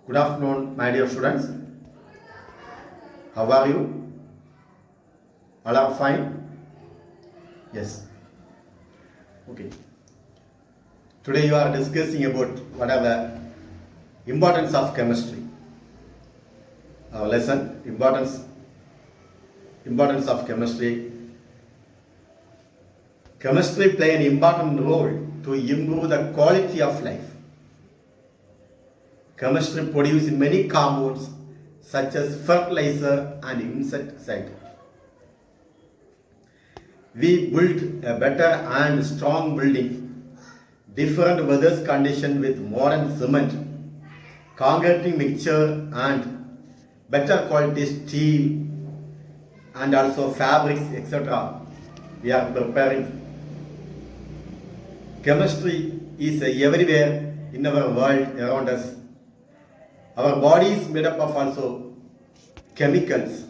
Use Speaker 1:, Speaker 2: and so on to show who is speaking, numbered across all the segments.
Speaker 1: Good afternoon, my dear students. How are you? All are fine? Yes. Okay. Today you are discussing about what are the importance of chemistry. Our lesson, importance of chemistry. Chemistry play an important role to improve the quality of life. Chemistry produces many compounds such as fertilizer and insecticide. We build a better and strong building, different weather conditions with modern cement, concrete mixture and better quality steel and also fabrics, etc. We are preparing. Chemistry is everywhere in our world around us. Our body is made up of also chemicals.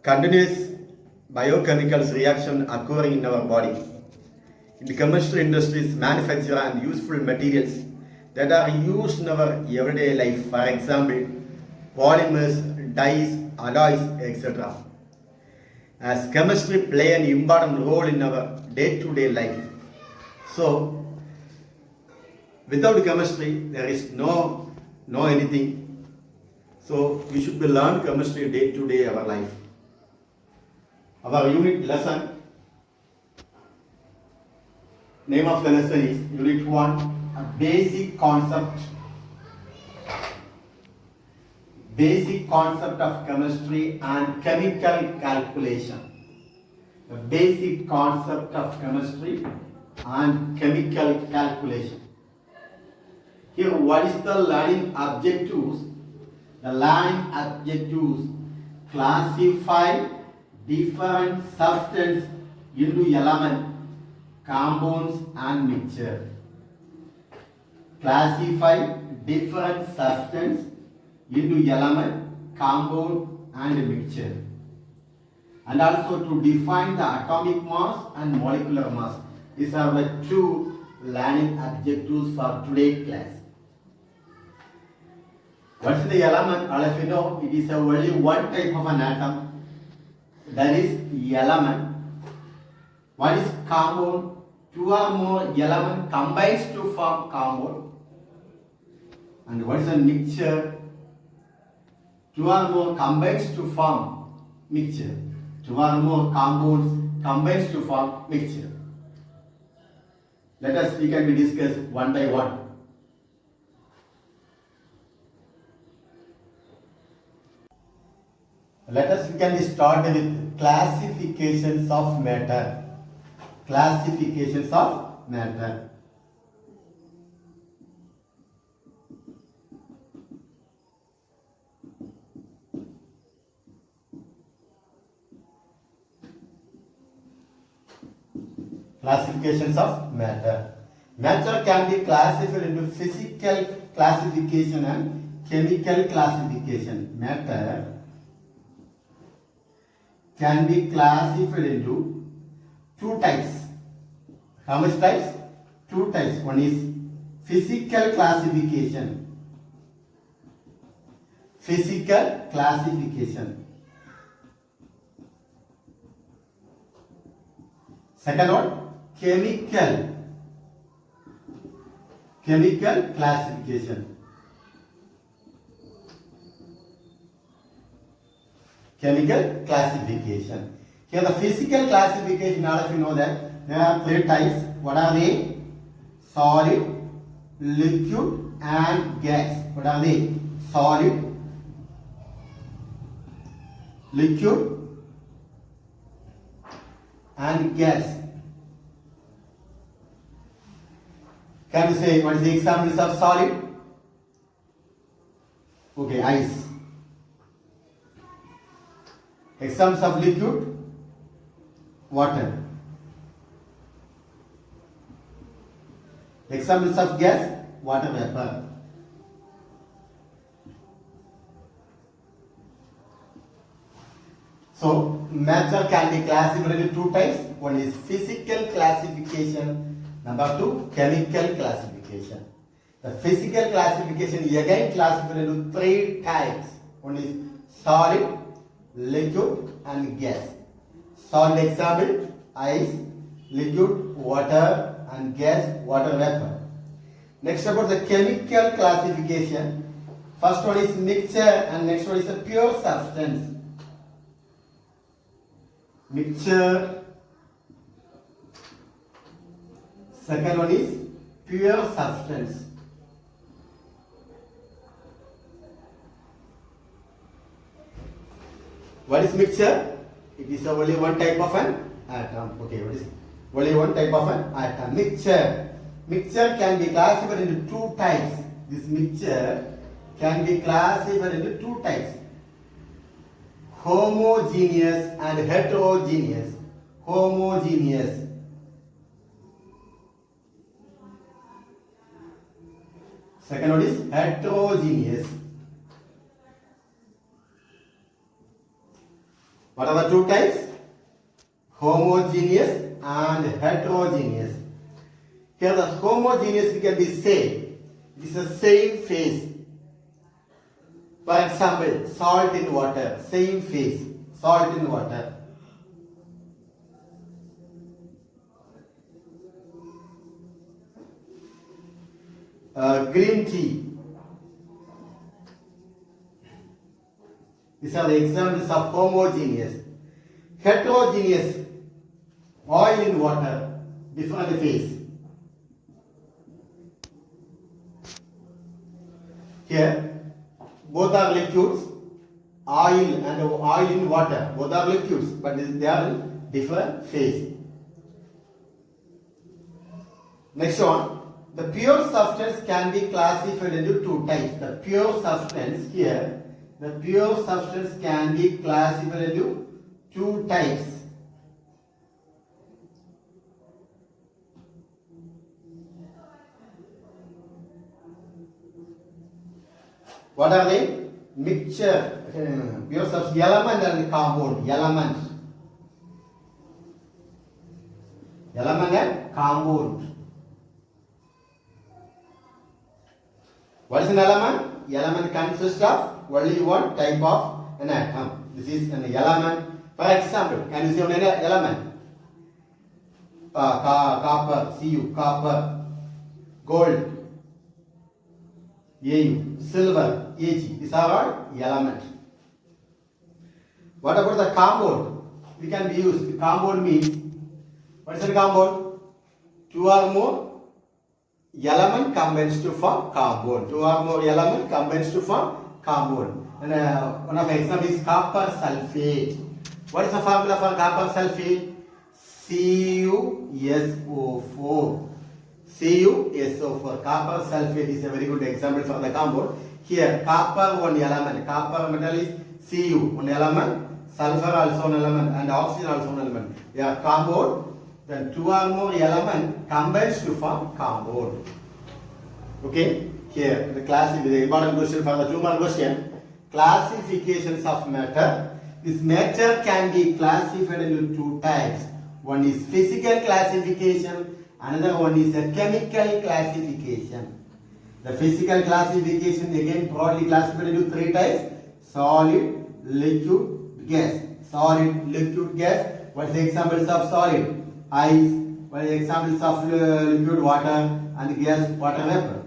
Speaker 1: Continuous biochemicals reaction occurring in our body. In the chemistry industries, manufacture and useful materials that are used in our everyday life. For example, polymers, dyes, alloys, etc. As chemistry play an important role in our day-to-day life. So, without chemistry, there is no anything. So, we should learn chemistry day-to-day our life. Our unit lesson, name of the lesson is Unit 1, a basic concept of chemistry and chemical calculation. The basic concept of chemistry and chemical calculation. Here, what is the learning objectives? The learning objectives classify different substances into element, compounds and mixture. Classify different substances into element, compound and mixture. And also to define the atomic mass and molecular mass. These are the two learning objectives for today's class. What's the element? All of you know, it is only one type of an atom. That is element. What is compound? Two or more elements combines to form compound. And what is a mixture? Two or more combines to form mixture. Two or more compounds combines to form mixture. We can discuss one by one. We can start with classifications of matter. Classifications of matter. Classifications of matter. Matter can be classified into physical classification and chemical classification. Matter can be classified into two types. How much types? Two types. One is physical classification. Physical classification. Second one, chemical classification. Chemical classification. Here the physical classification, all of you know that there are three types. What are they? Solid, liquid and gas. What are they? Solid, liquid and gas. Can you say what is the examples of solid? Okay, ice. Examples of liquid? Water. Examples of gas? Water vapor. So, matter can be classified into two types. One is physical classification, number two, chemical classification. The physical classification again classified into three types. One is solid, liquid and gas. Solid example, ice, liquid, water and gas, water vapor. Next about the chemical classification. First one is mixture and next one is a pure substance. Mixture. Second one is pure substance. What is mixture? It is only one type of an atom. Okay, what is only one type of an atom? Mixture. Mixture can be classified into two types. This mixture can be classified into two types: homogeneous and heterogeneous. Homogeneous. Second one is heterogeneous. What are the two types? Homogeneous and heterogeneous. Here the homogeneous can be same. It is the same phase. For example, salt in water, same phase. Salt in water. Green tea. These are the examples of homogeneous. Heterogeneous, oil in water, different phase. Here, both are liquids, oil and oil in water, both are liquids, but they are in different phase. Next one, the pure substance can be classified into two types. The pure substance here, the pure substance can be classified into two types. What are they? Mixture, pure substance, element and compound. Element and compound. What is an element? Element consists of only one type of an atom. This is an element. For example, can you see one element? Copper, Cu, copper, gold, Au, silver, Ag. These are all elements. What about the compound? We can be used. Compound means, what is a compound? Two or more element combines to form compound. Two or more element combines to form compound. And one of the examples is copper sulfate. What is the formula for copper sulfate? CuSO4. CuSO4. Copper sulfate is a very good example for the compound. Here, copper one element. Copper metal is Cu, one element. Sulfur also an element, and oxygen also an element. They are compound. Then two or more element combines to form compound. Okay, here the important question for the 2 mark question. Classifications of matter. This matter can be classified into two types. One is physical classification, another one is a chemical classification. The physical classification again broadly classified into three types: solid, liquid, gas. Solid, liquid, gas. What is the examples of solid? Ice. What are the examples of liquid? Water and gas, water vapor.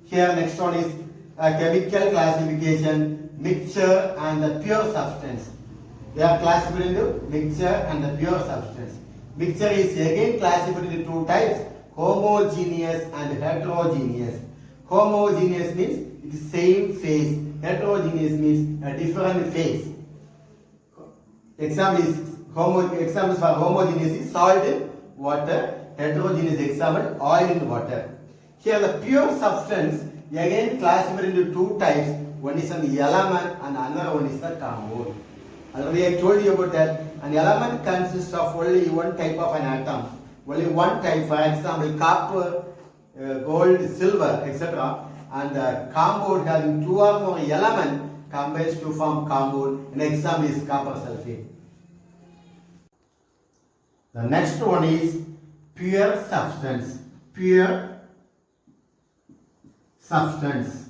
Speaker 1: Here next one is a chemical classification, mixture and the pure substance. They are classified into mixture and the pure substance. Mixture is again classified into two types: homogeneous and heterogeneous. Homogeneous means it is same phase. Heterogeneous means a different phase. Examples for homogeneous is salt in water. Heterogeneous example, oil in water. Here the pure substance again classified into two types. One is an element and another one is the compound. Already I told you about that. An element consists of only one type of an atom. Only one type, for example, copper, gold, silver, etc. And the compound having two or more elements combines to form compound. An example is copper sulfate. The next one is pure substance. Pure substance.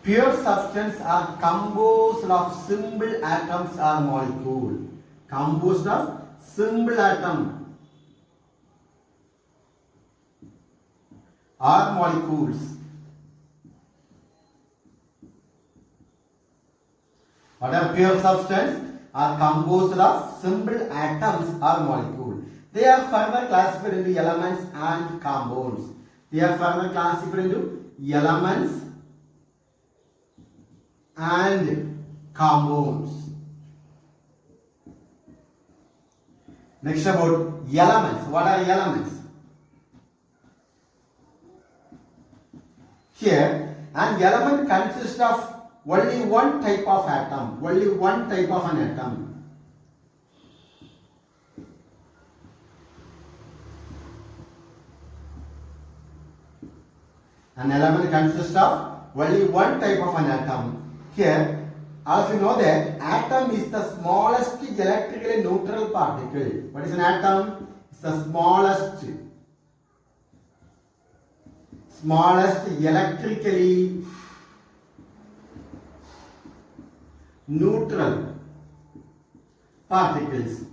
Speaker 1: Pure substance are composed of simple atoms or molecule. Composed of simple atom or molecules. What are pure substance? Are composed of simple atoms or molecules. They are further classified into elements and compounds. They are further classified into elements and compounds. Next about elements. What are elements? Here, an element consists of only one type of atom. Only one type of an atom. An element consists of only one type of an atom. Here, as you know that atom is the smallest electrically neutral particle. What is an atom? It's the smallest electrically neutral particles.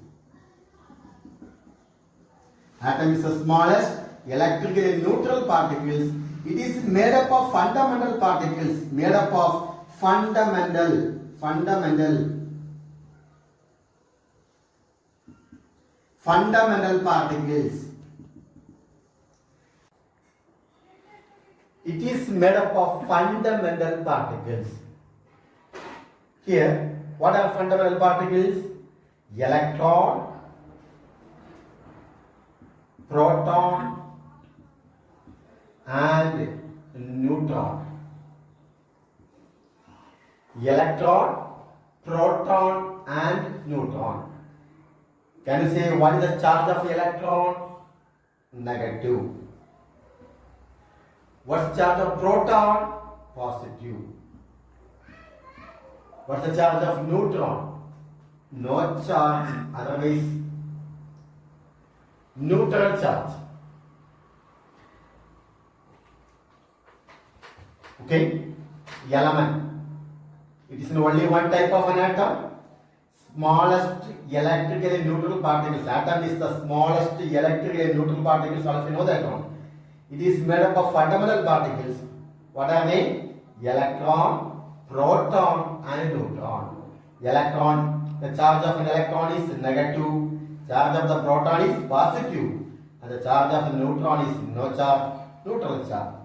Speaker 1: Atom is the smallest electrically neutral particles. It is made up of fundamental particles. Made up of fundamental particles. It is made up of fundamental particles. Here, what are fundamental particles? Electron, proton, and neutron. Electron, proton, and neutron. Can you say what is the charge of electron? Negative. What's the charge of proton? Positive. What's the charge of neutron? No charge, otherwise neutral charge. Okay? Element. It is only one type of an atom. Smallest electrically neutral particles. Atom is the smallest electrically neutral particles. Also you know that one. It is made up of fundamental particles. What are they? Electron, proton, and neutron. Electron, the charge of an electron is negative. Charge of the proton is positive. And the charge of the neutron is no charge, neutral charge.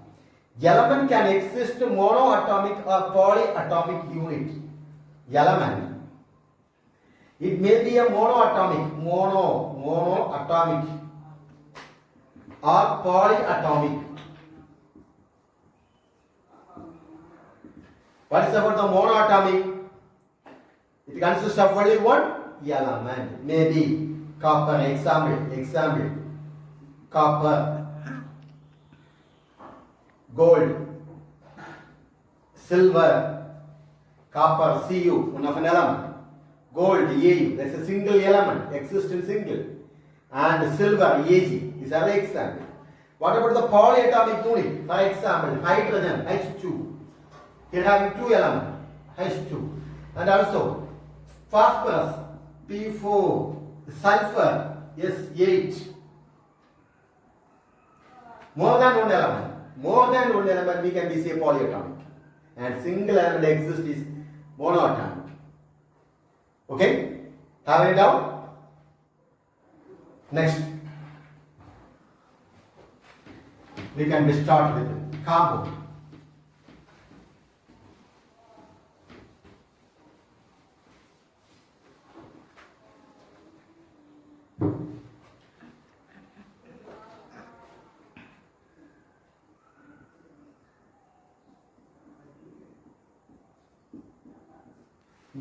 Speaker 1: Element can exist monoatomic or polyatomic unit. Element. It may be a monoatomic or polyatomic. What is about the monoatomic? It consists of only one element. Maybe copper. Example. Copper. Gold, silver, copper, Cu, one of an element. Gold, Au, that's a single element, existing single. And silver, Ag, these are the examples. What about the polyatomic unit? For example, hydrogen, H2. Here having two elements, H2. And also phosphorus, P4, sulfur, S8. More than one element. More than one element we can be say polyatomic, and single element exists is monoatomic. Okay? Have any doubt? Next, we can start with compound.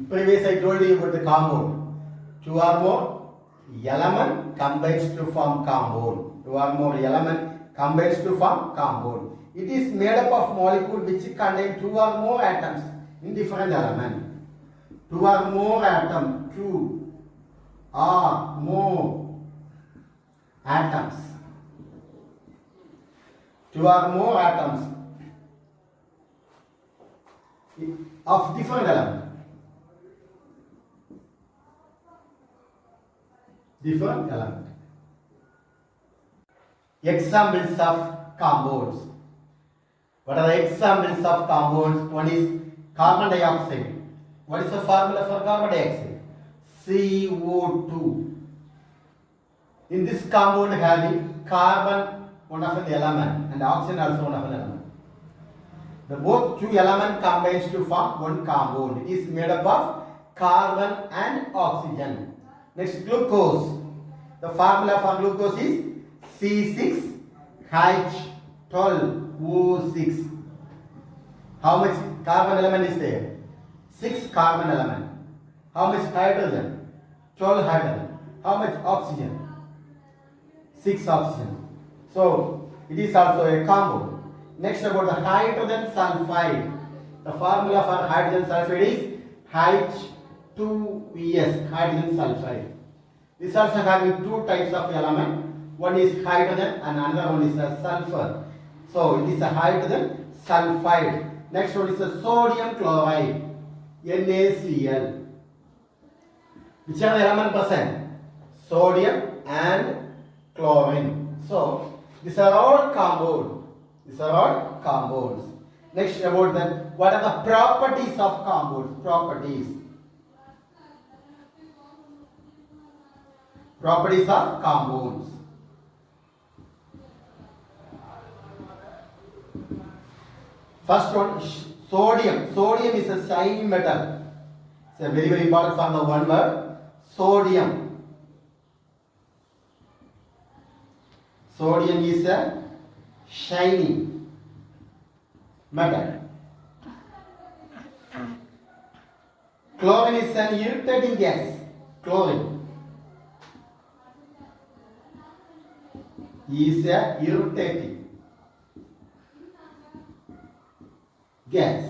Speaker 1: Previous I told you about the compound. Two or more element combines to form compound. Two or more element combines to form compound. It is made up of molecule which contain two or more atoms in different element. Two or more atom. Two or more atoms two or more atoms of different element. Different element. Examples of compounds. What are the examples of compounds? One is carbon dioxide. What is the formula for carbon dioxide? CO2. In this compound having carbon, one of an element, and oxygen also one of an element. The both two elements combines to form one compound. It is made up of carbon and oxygen. Next, glucose. The formula for glucose is C6H12O6. How much carbon element is there? 6 carbon element. How much hydrogen? 12 hydrogen. How much oxygen? 6 oxygen. So it is also a compound. Next, about the hydrogen sulfide. The formula for hydrogen sulfide is H2S, hydrogen sulfide. This also having two types of element. One is hydrogen and another one is a sulfur. So it is a hydrogen sulfide. Next one is a sodium chloride, NaCl. Which are the element present? Sodium and chlorine. So these are all compounds. These are all compounds. Next, about then, what are the properties of compounds? Properties of compounds. First one, sodium. Sodium is a shiny metal. It's a very, very important from the one word. Sodium. Sodium is a shiny metal. Chlorine is an irritating gas. Chlorine is a irritating gas.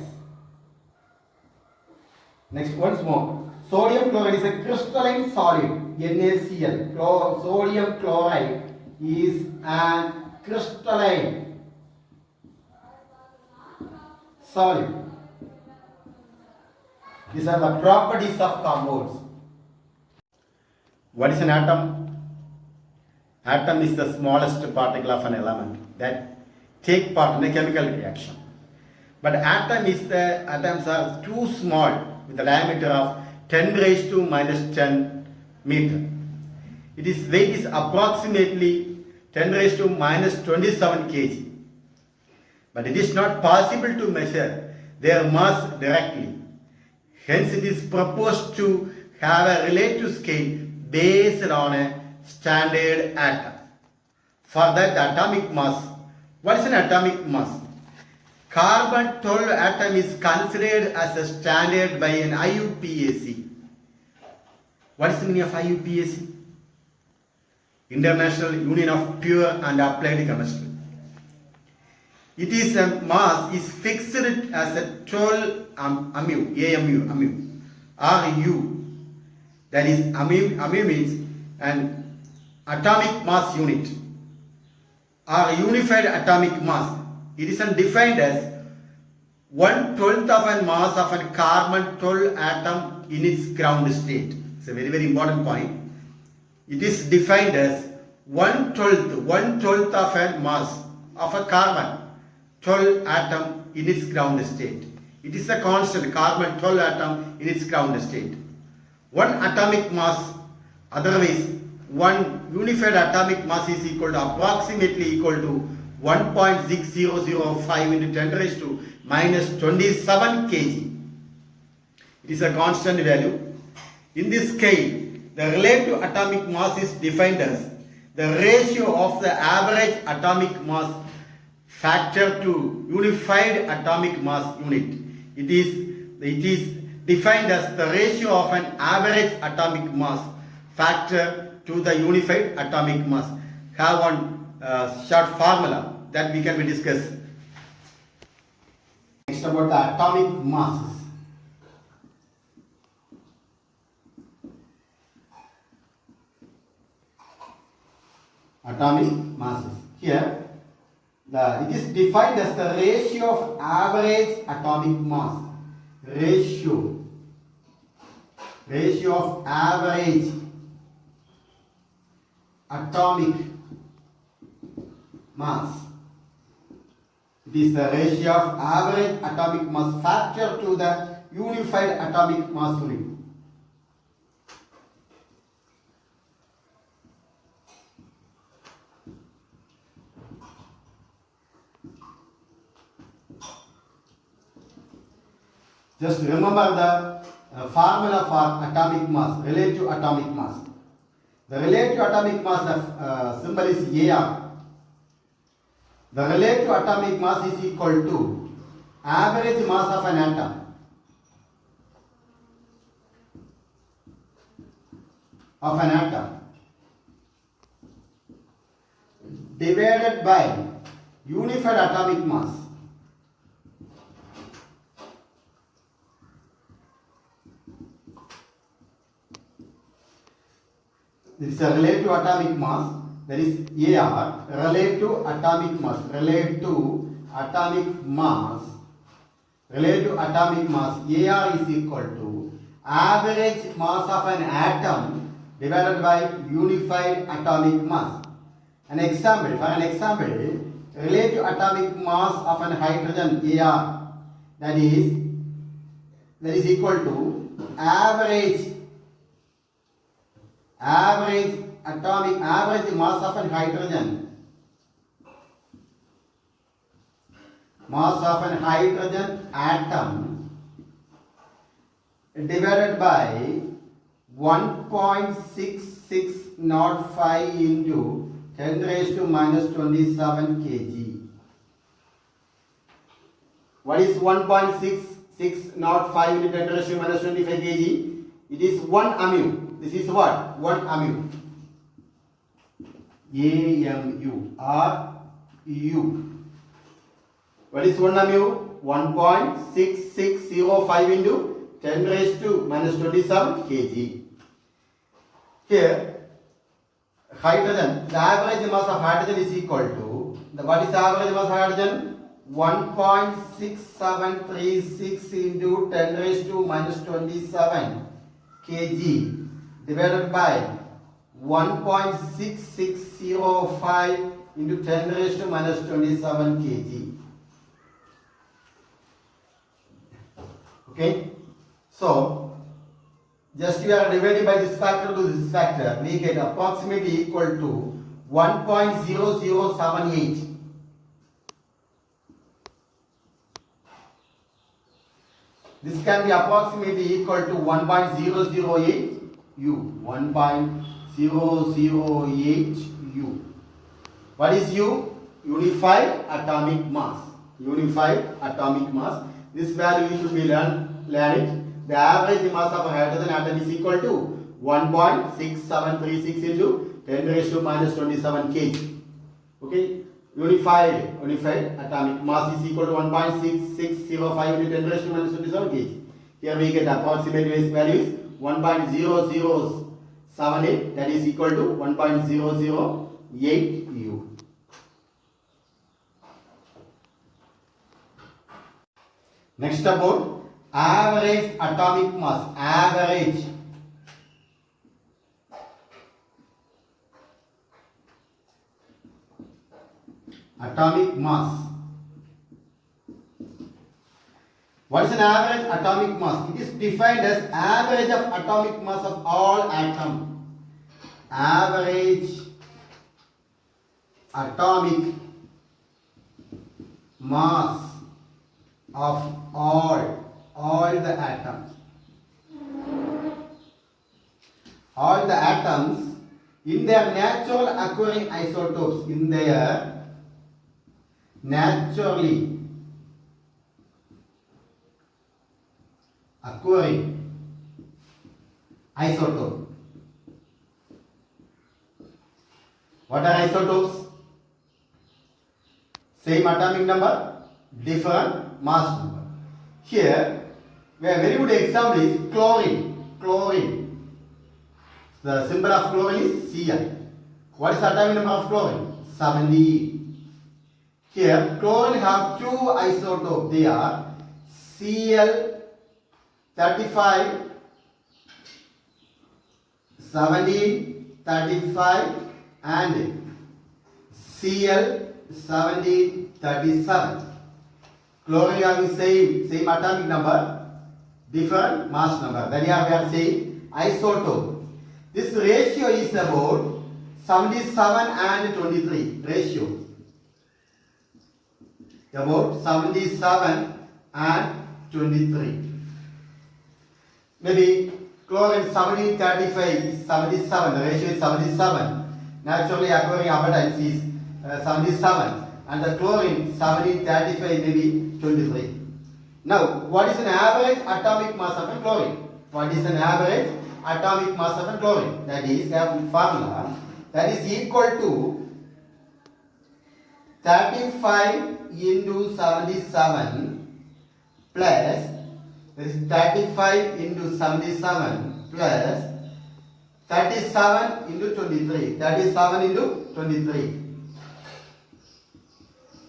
Speaker 1: Next, once more. Sodium chloride is a crystalline solid, NaCl. Sodium chloride is an crystalline solid. These are the properties of compounds. What is an atom? Atom is the smallest particle of an element that take part in a chemical reaction. But atoms are too small with a diameter of 10 raised to minus 10 meter. Its weight is approximately 10 raised to minus 27 kg. But it is not possible to measure their mass directly. Hence, it is proposed to have a relative scale based on a standard atom. For that, the atomic mass. What is an atomic mass? Carbon 12 atom is considered as a standard by an IUPAC. What is the meaning of IUPAC? International Union of Pure and Applied Chemistry. It is a mass is fixed as a 12 AMU, RU. That is AMU means an atomic mass unit or unified atomic mass. It is defined as 1/12 of a mass of a carbon 12 atom in its ground state. It's a very, very important point. It is defined as 1/12 of a mass of a carbon 12 atom in its ground state. It is a constant carbon 12 atom in its ground state. One atomic mass, otherwise one unified atomic mass is approximately equal to 1.6005 into 10 raised to minus 27 kg. It is a constant value. In this scale, the relative atomic mass is defined as the ratio of the average atomic mass factor to unified atomic mass unit. It is defined as the ratio of an average atomic mass factor to the unified atomic mass. Have one short formula that we can discuss. Next, about the atomic masses. Atomic masses. Here, It is defined as the ratio of average atomic mass. Ratio of average atomic mass. It is the ratio of average atomic mass factor to the unified atomic mass unit. Just remember the formula for atomic mass, relative atomic mass. The relative atomic mass, the symbol is AR. The relative atomic mass is equal to average mass of an atom divided by unified atomic mass. This is a relative atomic mass, that is AR, relative atomic mass. AR is equal to average mass of an atom divided by unified atomic mass. For an example, relative atomic mass of an hydrogen AR, that is equal to average mass of an hydrogen atom divided by 1.6605 into 10 raised to minus 27 kg. What is 1.6605 into 10 raised to minus 25 kg? It is 1 AMU. This is what? 1 AMU. AMU. What is 1 AMU? 1.6605 into 10 raised to minus 27 kg. Here, hydrogen, the average mass of hydrogen is equal to, what is the average mass of hydrogen? 1.6736 into 10 raised to minus 27 kg divided by 1.6605 into 10 raised to minus 27 kg. Okay, so just we are dividing by this factor to this factor, we get approximately equal to 1.0078. This can be approximately equal to 1.008 U. 1.008 U. What is U? Unified atomic mass. This value you should be learn it. The average mass of a hydrogen atom is equal to 1.6736 into 10 raised to minus 27 kg. Okay, unified atomic mass is equal to 1.6605 into 10 raised to minus 27 kg. Here we get approximate values 1.0078, that is equal to 1.008 U. Next about average atomic mass. Atomic mass. What is an average atomic mass? It is defined as average of atomic mass of all atoms. Average atomic mass of all the atoms. All the atoms in their natural occurring isotopes, in their naturally occurring isotope. What are isotopes? Same atomic number, different mass number. Here, a very good example is chlorine. The symbol of chlorine is Cl. What is the atomic number of chlorine? 70. Here, chlorine have two isotopes. They are Cl35, 1735 and Cl1737. Chlorine having same atomic number, different mass number. Then here we are saying isotope. This ratio is about 77 and 23 ratio. About 77 and 23. Maybe chlorine 1735 is 77. The ratio is 77. Naturally occurring abundance is 77. And the chlorine 1735 may be 23. Now, what is an average atomic mass of a chlorine? What is an average atomic mass of a chlorine? That is a formula that is equal to 35 into 77 plus, that is 35 into 77 plus 37 into 23. 37 into 23.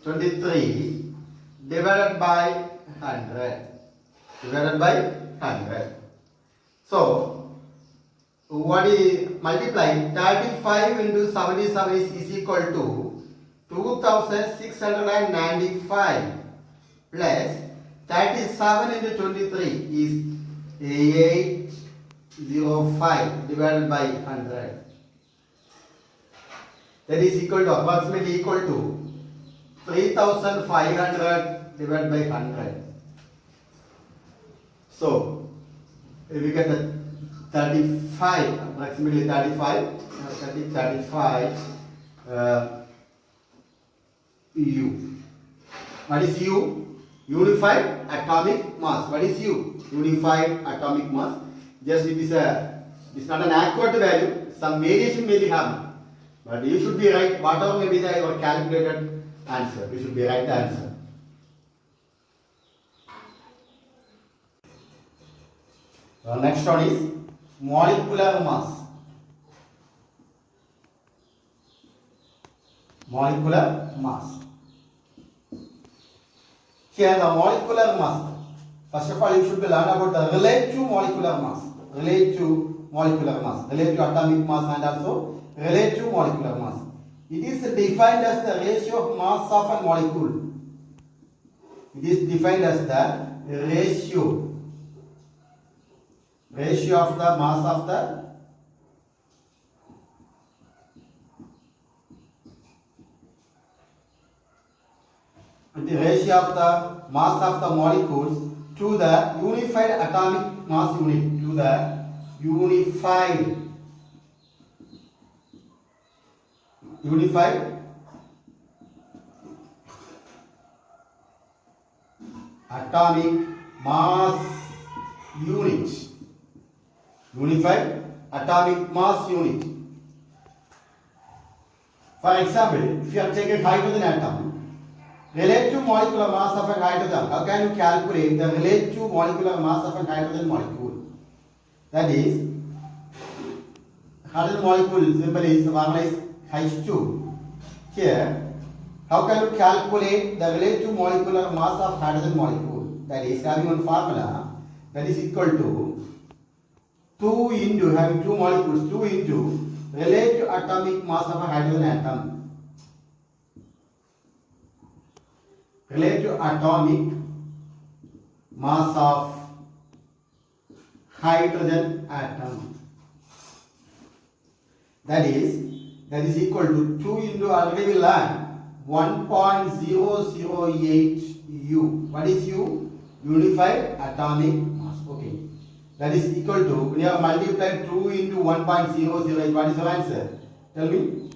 Speaker 1: 23 divided by 100. Divided by 100. So, what is multiplying 35 into 77 is equal to 2695 plus 37 into 23 is 805 divided by 100. That is equal to approximately equal to 3500 divided by 100. So, we get the 35, approximately 35 U. What is U? Unified atomic mass. What is U? Unified atomic mass. Just it is not an accurate value. Some variation may be happening, but you should be right. Whatever may be your calculated answer, you should be right the answer. The next one is molecular mass. Molecular mass. Here the molecular mass. First of all, you should be learn about the relative molecular mass. Relative molecular mass. Relative atomic mass and also relative molecular mass. It is defined as the ratio of mass of a molecule. It is defined as the ratio of the mass of the ratio of the mass of the molecules to the unified atomic mass unit, to the unified atomic mass unit. Unified atomic mass unit. For example, if you are taking hydrogen atom, relative molecular mass of a hydrogen, how can you calculate the relative molecular mass of a hydrogen molecule? That is, hydrogen molecule symbol is H2. Here, how can you calculate the relative molecular mass of hydrogen molecule? That is having one formula that is equal to 2 into, having two molecules, 2 into relative atomic mass of a hydrogen atom. Relative atomic mass of hydrogen atom. That is equal to 2 into, already we learned, 1.008 U. What is U? Unified atomic mass. Okay. That is equal to, when you have multiplied 2 into 1.008, what is your answer? Tell me.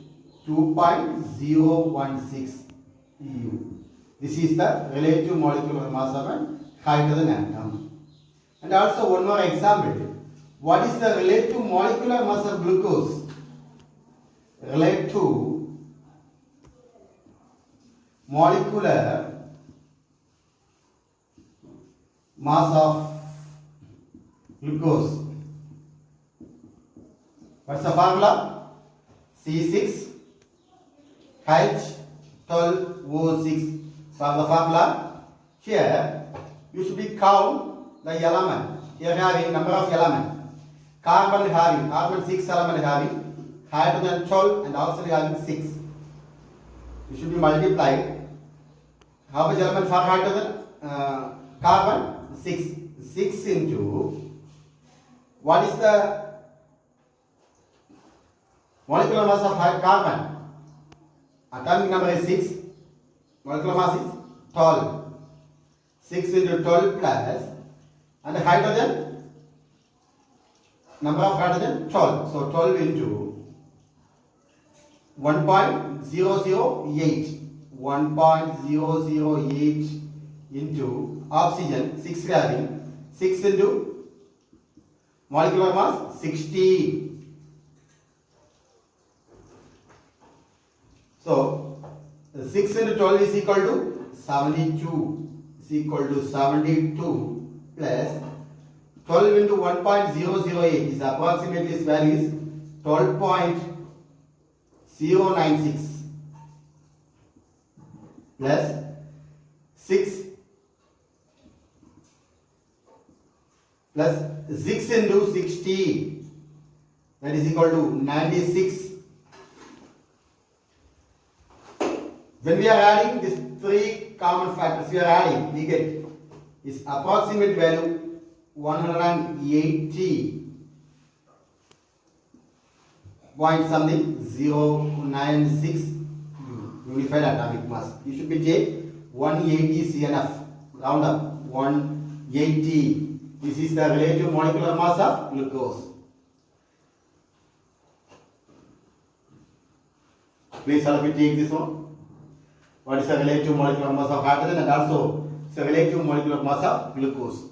Speaker 1: 2.016 U. This is the relative molecular mass of a hydrogen atom. And also one more example. What is the relative molecular mass of glucose? Relative molecular mass of glucose. What's the formula? C6H12 12 O6. For the formula, here you should be count the element. Here having number of elements. Carbon 6 element having, hydrogen 12 and oxygen having 6. You should be multiplied. How much element for hydrogen? Carbon 6. 6 into, what is the molecular mass of carbon? Atomic number is 6. Molecular mass is 12. 6 into 12 plus, and the hydrogen, number of hydrogen 12. So 12 into 1.008. 1.008 into oxygen 6 having, 6 into molecular mass 60. So 6 into 12 is equal to 72. Is equal to 72 plus 12 into 1.008 is approximately, this value is 12.096 plus 6 into 60, that is equal to 96. When we are adding these three common factors, we get is approximate value 180 point something 096 unified atomic mass. You should be take 180 is enough. Round up 180. This is the relative molecular mass of glucose. Please help me take this one. What is the relative molecular mass of hydrogen and also the relative molecular mass of glucose.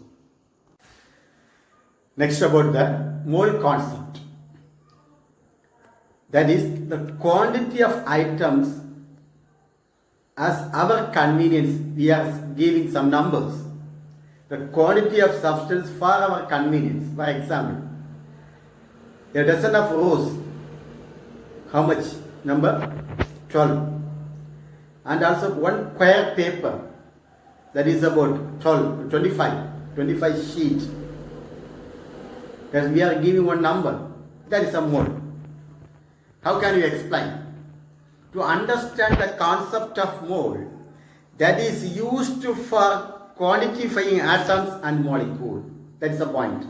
Speaker 1: Next, about the mole concept. That is the quantity of items as our convenience. We are giving some numbers. The quantity of substance for our convenience. For example, a dozen of rose. How much? Number 12. And also one square paper, that is about 25 sheets. That we are giving one number, that is a mole. How can you explain? To understand the concept of mole, that is used for quantifying atoms and molecules. That is the point.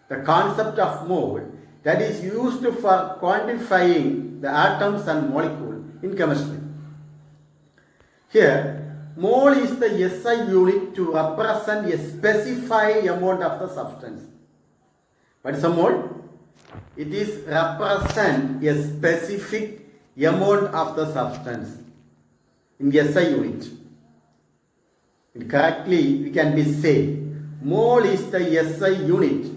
Speaker 1: The concept of mole, that is used for quantifying the atoms and molecules in chemistry. Here, mole is the SI unit to represent a specified amount of the substance. What is a mole? It is represent a specific amount of the substance in the SI unit. Correctly, we can be say mole is the SI unit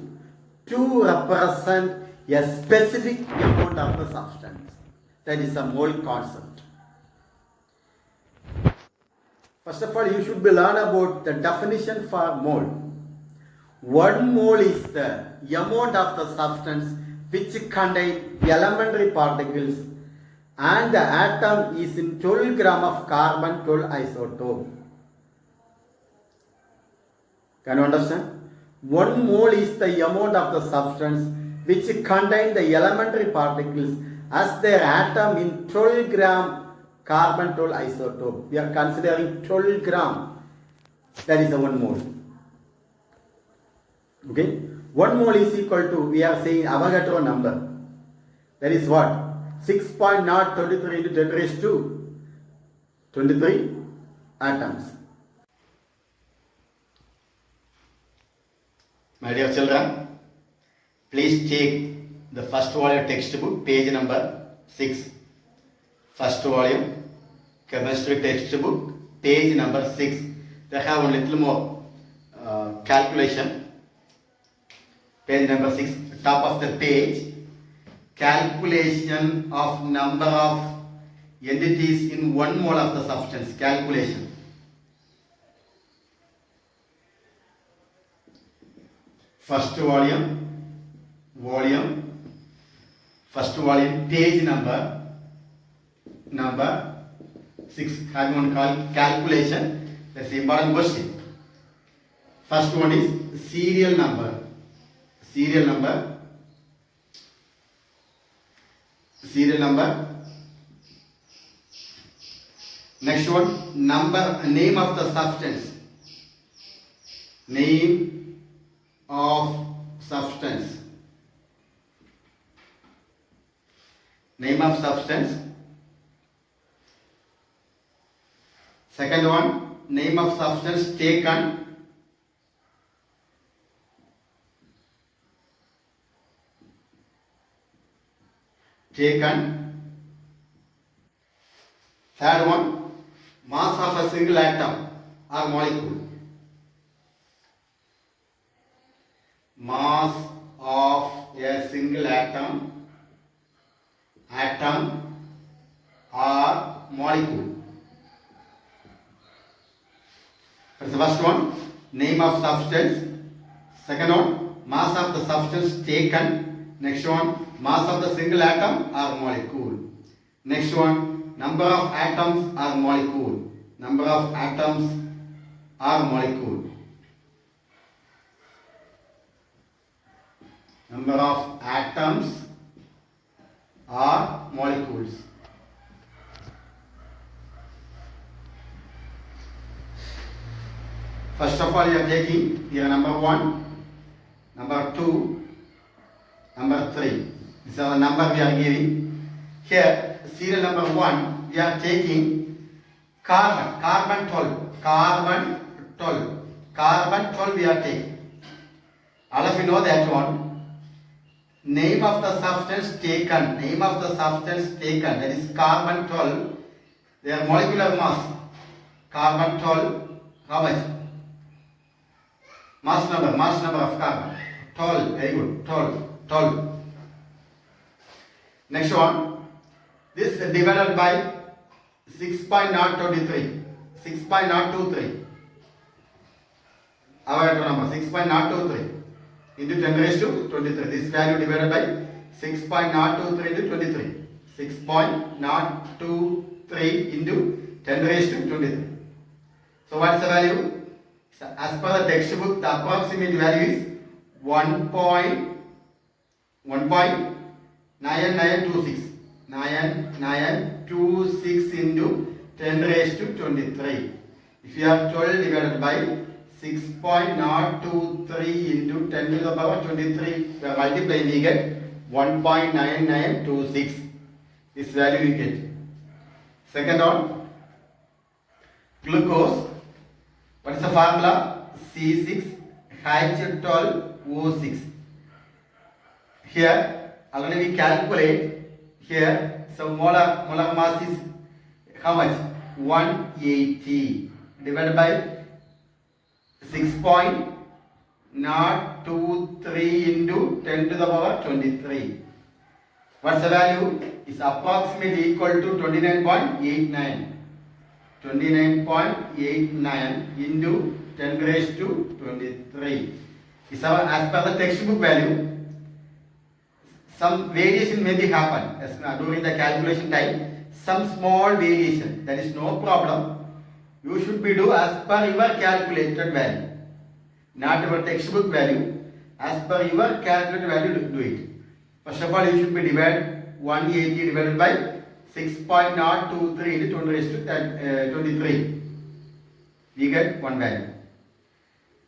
Speaker 1: to represent a specific amount of the substance. That is a mole concept. First of all, you should be learn about the definition for mole. 1 mole is the amount of the substance which contain elementary particles, and the atom is in 12 gram of carbon 12 isotope. Can you understand? 1 mole is the amount of the substance which contain the elementary particles as their atom in 12 gram carbon 12 isotope. We are considering 12 gram. That is the 1 mole. Okay? 1 mole is equal to, we are saying Avogadro number. That is what? 6.023 into 10 raised to 23 atoms. My dear children, please take the first volume textbook, page number 6. First volume, chemistry textbook, page number 6. They have a little more calculation. Page number 6, top of the page, calculation of number of entities in 1 mole of the substance. Calculation. First volume, first volume, page number 6. Having one calculation. That's the important question. First one is serial number. Serial number. Serial number. Next one, name of the substance. Name of substance. Name of substance. Second one, name of substance taken. Third one, mass of a single atom or molecule. Mass of a single atom or molecule. That's the first one, name of substance. Second one, mass of the substance taken. Next one, mass of the single atom or molecule. Next one, number of atoms or molecule. Number of atoms or molecule. Number of atoms or molecules. First of all, you are taking here number 1, number 2, number 3. These are the number we are giving. Here, serial number 1, we are taking carbon 12. Carbon 12 we are taking. All of you know that one. Name of the substance taken. Name of the substance taken. That is carbon 12. Their molecular mass. Carbon 12. How much? Mass number of carbon. 12. Very good. 12. Next one. This divided by 6.023. 6.023. Our number 6.023 into 10 raised to 23. This value divided by 6.023 into 23. 6.023 into 10 raised to 23. So what's the value? So as per the textbook, the approximate value is 1.9926. 9926 into 10 raised to 23. If you have 12 divided by 6.023 into 10 to the power 23, we are multiplying, we get 1.9926. This value you get. Second one, glucose. What is the formula? C6H12O6. Here, already we calculate. Here, so molar mass is how much? 180 divided by 6.023 into 10 to the power 23. What's the value? Is approximately equal to 29.89. 29.89 into 10 raised to 23. Is our, as per the textbook value. Some variation may be happen during the calculation time. Some small variation. That is no problem. You should be do as per your calculated value. Not your textbook value. As per your calculated value, do it. First of all, you should be divide 180 divided by 6.023 into 20 raised to 23. We get one value.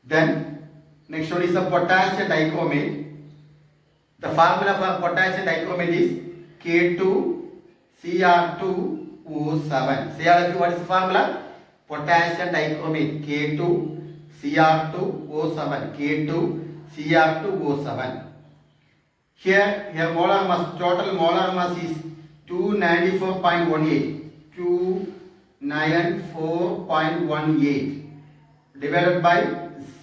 Speaker 1: Then, next one is the potassium dichromate. The formula for potassium dichromate is K2Cr2O7. Say all of you, what is the formula? Potassium dichromate K2Cr2O7. K2Cr2O7. Here molar mass, total molar mass is 294.18. 294.18 divided by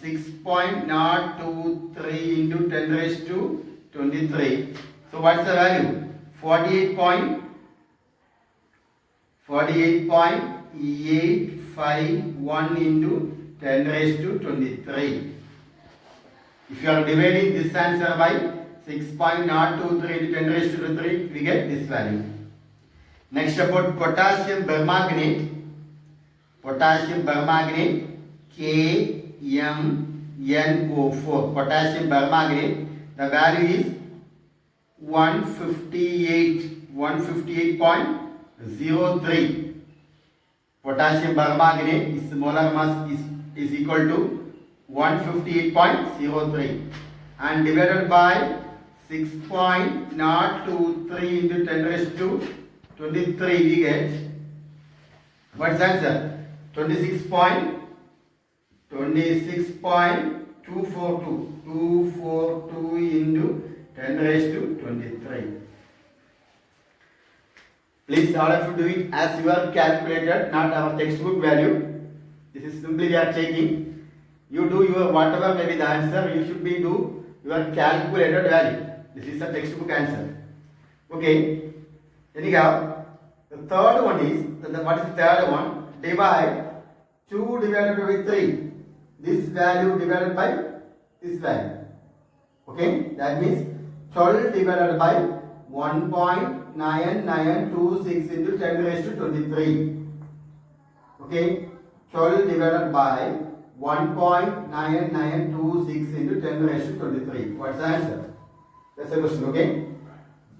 Speaker 1: 6.023 into 10 raised to 23. So what's the value? 48.851 into 10 raised to 23. If you are dividing this answer by 6.023 into 10 raised to 23, we get this value. Next about potassium permanganate. Potassium permanganate KMnO4. Potassium permanganate. The value is 158.03. Potassium permanganate, its molar mass is equal to 158.03 and divided by 6.023 into 10 raised to 23 we get what's the answer? 242 into 10 raised to 23. Please all of you do it as your calculator, not our textbook value. This is simply we are taking. You do your whatever may be the answer, you should be do your calculated value. This is a textbook answer. Okay. Anyhow, the third one is, what is the third one? Divide 2 divided by 3. This value divided by this value. Okay. That means 12 divided by 1.9926 into 10 raised to 23. Okay. 12 divided by 1.9926 into 10 raised to 23. What's the answer? That's the question, okay?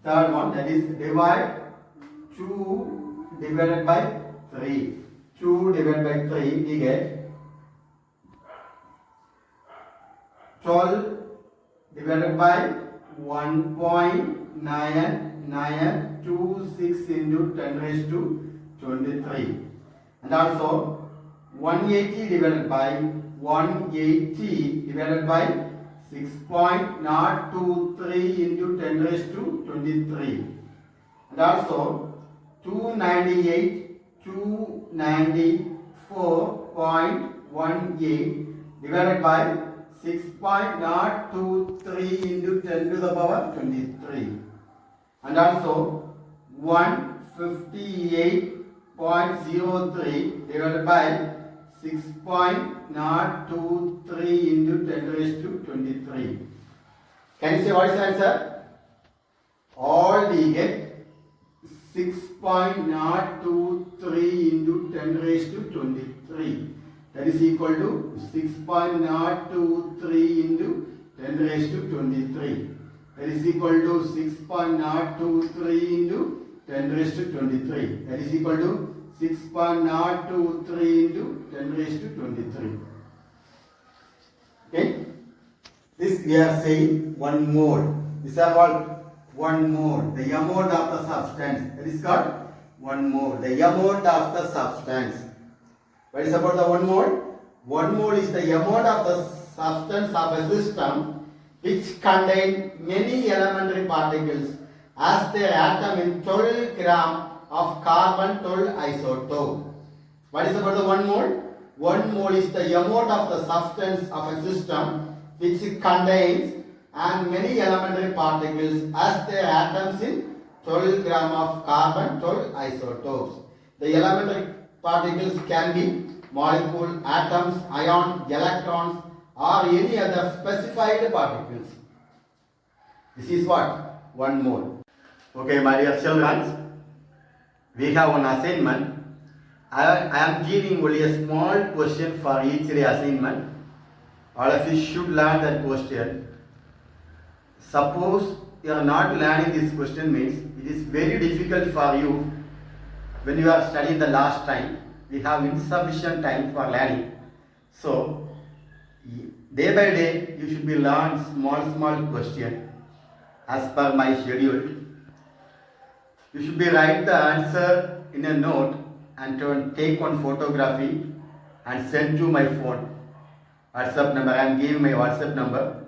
Speaker 1: Third one, that is divide 2 divided by 3. 2 divided by 3, we get 12 divided by 1.9926 into 10 raised to 23. And also 180 divided by 180 divided by 6.023 into 10 raised to 23. And also 294.18 divided by 6.023 into 10 to the power 23. And also 158.03 divided by 6.023 into 10 raised to 23. Can you say what is the answer? All we get 6.023 into 10 raised to 23. That is equal to 6.023 into 10 raised to 23. That is equal to 6.023 into 10 raised to 23. That is equal to 6.023 into 10 raised to 23. Okay. This we are saying 1 mole. These are called 1 mole. The amount of the substance. That is called 1 mole. The amount of the substance. What is about the 1 mole? 1 mole is the amount of the substance of a system which contain many elementary particles as their atom in 12 gram of carbon 12 isotope. What is about the 1 mole? 1 mole is the amount of the substance of a system which contains and many elementary particles as their atoms in 12 gram of carbon 12 isotopes. The elementary particles can be molecule, atoms, ion, electrons or any other specified particles. This is what? 1 mole. Okay, my dear children. We have one assignment. I am giving only a small question for each assignment. All of you should learn that question. Suppose you are not learning this question means it is very difficult for you when you are studying the last time. We have insufficient time for learning. So, day by day you should be learn small question as per my schedule. You should be write the answer in a note and take one photography and send to my phone. WhatsApp number. I am giving my WhatsApp number.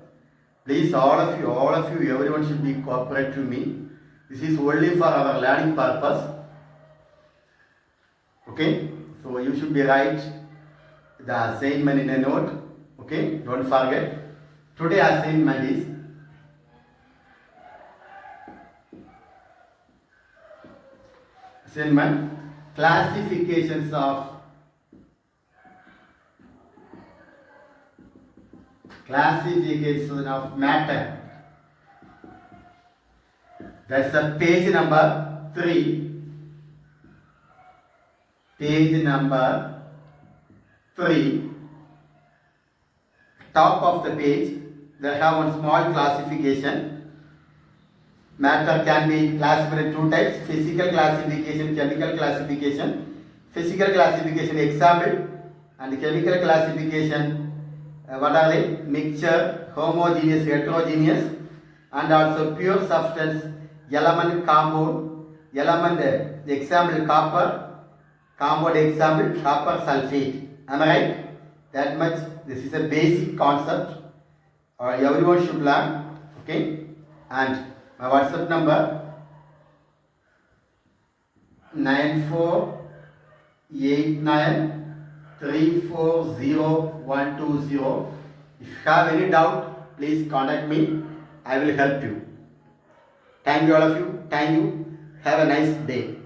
Speaker 1: Please, all of you, everyone should be cooperate to me. This is only for our learning purpose. Okay? So you should be write the assignment in a note. Okay? Don't forget. Today assignment is classifications of matter. That's the page number 3. Page number 3, top of the page, they have one small classification. Matter can be classified in two types: physical classification, chemical classification. Physical classification example, and chemical classification, what are they? Mixture, homogeneous, heterogeneous, and also pure substance, element, compound. Element example copper, compound example copper sulfate. Am I right? That much. This is a basic concept. Everyone should learn. Okay. And my WhatsApp number 9489340120. If you have any doubt, please contact me. I will help you. Thank you all of you. Thank you. Have a nice day.